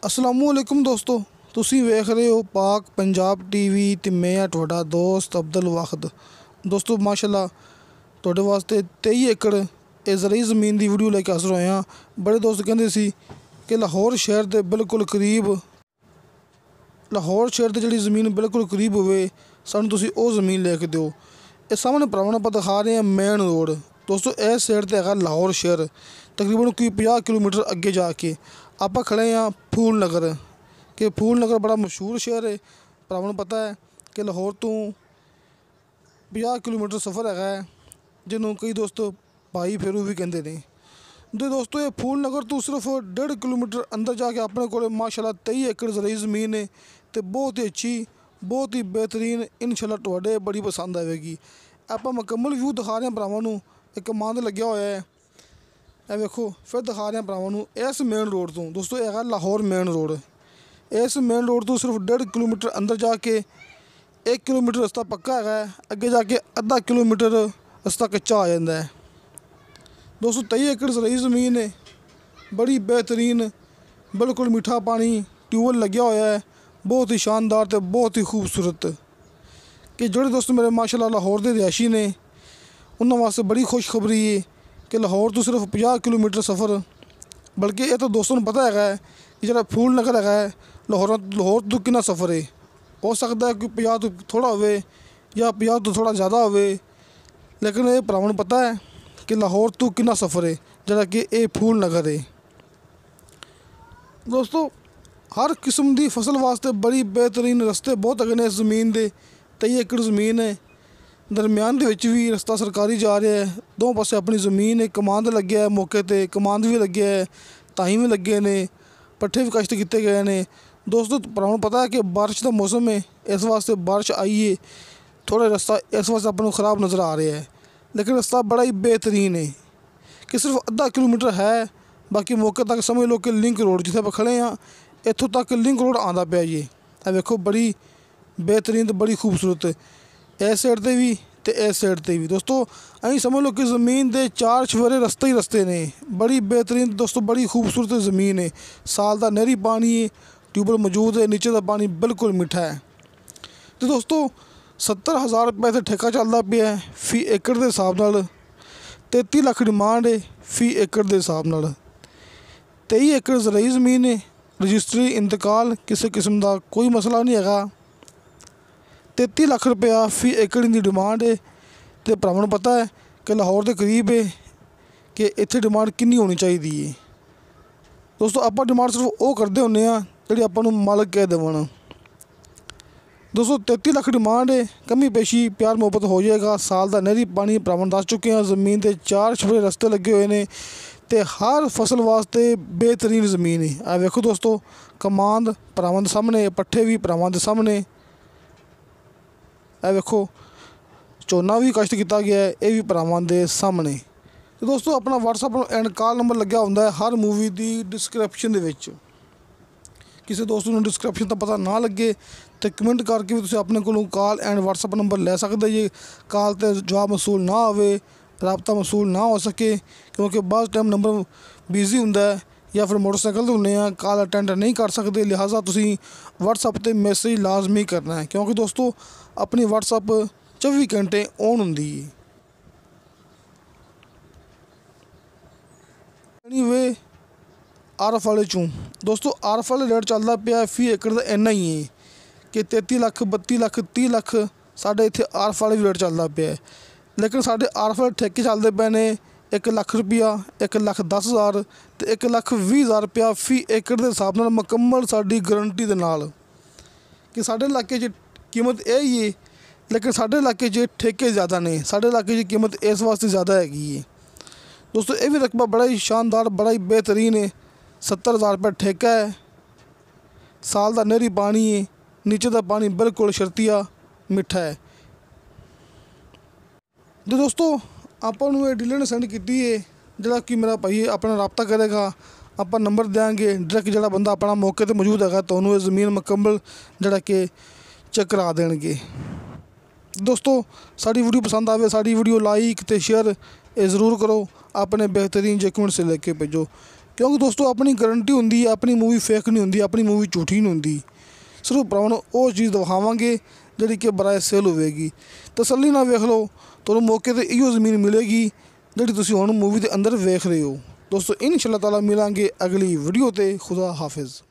अस्सलामुअलैकुम दोस्तों, तुसी वेख रहे हो पाक पंजाब टीवी ते मैं हां तुहाडा दोस्त अब्दुल वाहिद। दोस्तों माशाअल्लाह तुहाडे वास्ते 23 एकड़ ज़रई ज़मीन की वीडियो लेके हाज़र होए हां। बड़े दोस्त कहंदे सी कि लाहौर शहर के बिल्कुल करीब लाहौर शहर की जिहड़ी ज़मीन बिल्कुल करीब होवे सानूं तुसी ओह ज़मीन लेके दिओ। इस सामने भरावां नूं आपां दिखा रहे हैं मेन रोड। दोस्तों इस साइड ते हैगा लाहौर शहर, तकरीबन कोई 50 किलोमीटर अगे जाके आपां खड़े हाँ फूल नगर कि फूल नगर बड़ा मशहूर शहर है। भरावां नूं पता है कि लाहौर तो 50 किलोमीटर सफ़र है जिन्होंने कई दोस्त भाई फेरू भी कहते हैं। तो दोस्तों ये फूल नगर तो सिर्फ 1.5 किलोमीटर अंदर जाके अपने को माशाल्लाह 23 एकड़ ज़रई ज़मीन है तो बहुत ही अच्छी, बहुत ही बेहतरीन, इंशाल्लाह तुहाडे बड़ी पसंद आएगी। आप मुकम्मल व्यू दिखा रहे हैं भरावां नूं, एक कमांद लग्या होया है। ये वेखो फिर दिखा रहे हैं भरावां नूं इस मेन रोड तो। दोस्तों यह है लाहौर मेन रोड। इस मेन रोड तो सिर्फ 1.5 किलोमीटर अंदर जाके 1 किलोमीटर रास्ता पक्का है, अगे जाके आधा किलोमीटर रास्ता कच्चा आ जाता है। दोस्तों 23 एकड़ ज़रई ज़मीन है, बड़ी बेहतरीन, बिल्कुल मीठा पानी, ट्यूबवेल लग्या होया है, बहुत ही शानदार तो बहुत ही खूबसूरत। कि जोड़े दोस्त मेरे माशाल्लाह लाहौर के रिहायशी ने उन्होंने वास्ते बड़ी खुशखबरी है कि लाहौर तो सिर्फ 50 किलोमीटर सफ़र, बल्कि ये तो दोस्तों को पता है कि जो फूल नगर है लाहौर तो कितना सफ़र है। हो सकता है कि 50 तो थोड़ा हो या 50 तो थोड़ा ज़्यादा हो, लेकिन ये भरावां नूं पता है कि लाहौर तो कितना सफ़र है जरा कि ये फूल नगर है। दोस्तों हर किस्म की फसल वास्ते बड़ी बेहतरीन रस्ते बहुत अगे ने इस ज़मीन के। 23 एकड़ ज़मीन है, दरम्यान दे विच भी रस्ता सरकारी जा रहा है, दो पासे अपनी ज़मीन है, कमांद लग्या है, मौके ते कमांद भी लग्या है, ताही भी लगे ने, पट्ठे भी कश्त किए गए हैं। दोस्तों भरावां नूं पता है कि बारिश का मौसम है, इस वास्ते बारिश आई है, थोड़ा रास्ता इस वास्ते अपन को ख़राब नज़र आ रहा है, लेकिन रास्ता बड़ा ही बेहतरीन है कि सिर्फ आधा किलोमीटर है। बाकी मौके तक समझ लो कि लिंक रोड जिथे आप खड़े हाँ इत्थों तक लिंक रोड आंदा पिया जी। देखो बड़ी बेहतरीन तो बड़ी खूबसूरत इस साइड ते भी तो इस साइड ते भी। दोस्तों अं समझ लो कि ज़मीन के 4 चफेरे रस्ते ही रस्ते ने, बड़ी बेहतरीन दोस्तों बड़ी खूबसूरत ज़मीन है। साल का नहरी पानी है, ट्यूबवेल मौजूद है, नीचे का पानी बिल्कुल मीठा है। तो दोस्तों 70,000 रुपये से ठेका चलता पिया है फी एकड़ के हिसाब नाल, 33 लाख डिमांड है फी एकड़ के हिसाब नाल। 23 एकड़ ज़रई ज़मीन है, रजिस्ट्री इंतकाल किसी किस्म का कोई मसला नहीं है। 33 लाख रुपया फी एकड़ की डिमांड है। तो भरावां नूं पता है कि लाहौर के करीब है कि इत्थे डिमांड कितनी होनी चाहिए है। दोस्तों आप डिमांड सिर्फ वो करते होंगे जी आपां नूं मालक कह देवन। दोस्तों 33 लाख डिमांड है, कमी पेशी प्यार मुहब्बत हो जाएगा। साल का नहरी पानी भरावां दस चुके हैं, ज़मीन के 4 चफेरे रस्ते लगे हुए हैं तो हर फसल वास्ते बेहतरीन ज़मीन है। आ वेखो दोस्तों कमांद भरावां दे सामने, पट्ठे भी भरावां दे सामने, ए वेखो झोना भी कश्त किया गया है, ये भी भरावां दे सामने। तो दोस्तों अपना WhatsApp एंड कॉल नंबर लग्या होंदा है हर मूवी की डिस्क्रिप्शन दे विच। किसी दोस्त को डिस्क्रिप्शन का पता ना लगे तो कमेंट करके भी तुसीं अपने को कॉल एंड WhatsApp नंबर ले सकते जी। कॉल तो जवाब मसूल ना हो, रबता मसूल ना हो सके, क्योंकि बस टाइम नंबर बिजी होंदा है या फिर मोटरसाइकिल तो होंगे हैं, कॉल अटेंड नहीं कर सकते। लिहाजा तुसीं WhatsApp पर मैसेज लाजमी करना है, क्योंकि दोस्तों अपनी WhatsApp 24 घंटे ऑन होंदी है। वे आरफ वाले चूँ दोस्तों आरफ वाले रेट चलता पिया फी एकड़ का इन्ना ही है कि 33 लाख 32 लाख 30 लाख साढ़े इत्थे आरफ वाले भी रेट चलता पिया है। लेकिन साढ़े आरफ वाले ठेके चलते पे ने 1 लाख रुपया, 1,10,000 तो 1,20,000 रुपया फी एकड़ के हिसाब नाल मुकम्मल साड़ी गारंटी के नाल कि साढ़े इलाके च कीमत यही है। लेकिन साढ़े इलाके च ठेके ज़्यादा ने, साढ़े इलाके च कीमत इस वास्ते ज़्यादा हैगी है। दोस्तों ये भी रकबा बड़ा ही शानदार, बड़ा ही बेहतरीन है। 70,000 रुपये ठेका है, साल का नहरी पानी है, नीचे का पानी बिल्कुल शर्तिया मिठा है। तो दोस्तों आपको ये डीलर ने सेंड की है, जोड़ा कि मेरा भाई अपना रबता करेगा, आप नंबर देंगे डायरैक्ट जो बंदा अपना मौके पर मौजूद है तो उन्होंने ज़मीन मुकम्मल जोड़ा कि चेक करा देंगे। दोस्तों साड़ी वीडियो पसंद आए, साड़ी वीडियो लाइक तो शेयर ज़रूर करो, अपने बेहतरीन डॉक्यूमेंट से लेके भेजो। क्योंकि दोस्तों अपनी गारंटी होंदी है, अपनी मूवी फेक नहीं होंदी, अपनी मूवी झूठी नहीं होंदी। सिर्फ भरावां नूं वो चीज़ दिखावांगे जिहड़ी कि बराए सेल होवेगी। तसल्ली नाल वेख लो, तुहानूं मौके ते इहो ज़मीन मिलेगी जिहड़ी तुसीं हुण मूवी दे अंदर वेख रहे हो। दोस्तों इंशाअल्लाह ताला मिलांगे अगली वीडियो ते। खुदा हाफिज़।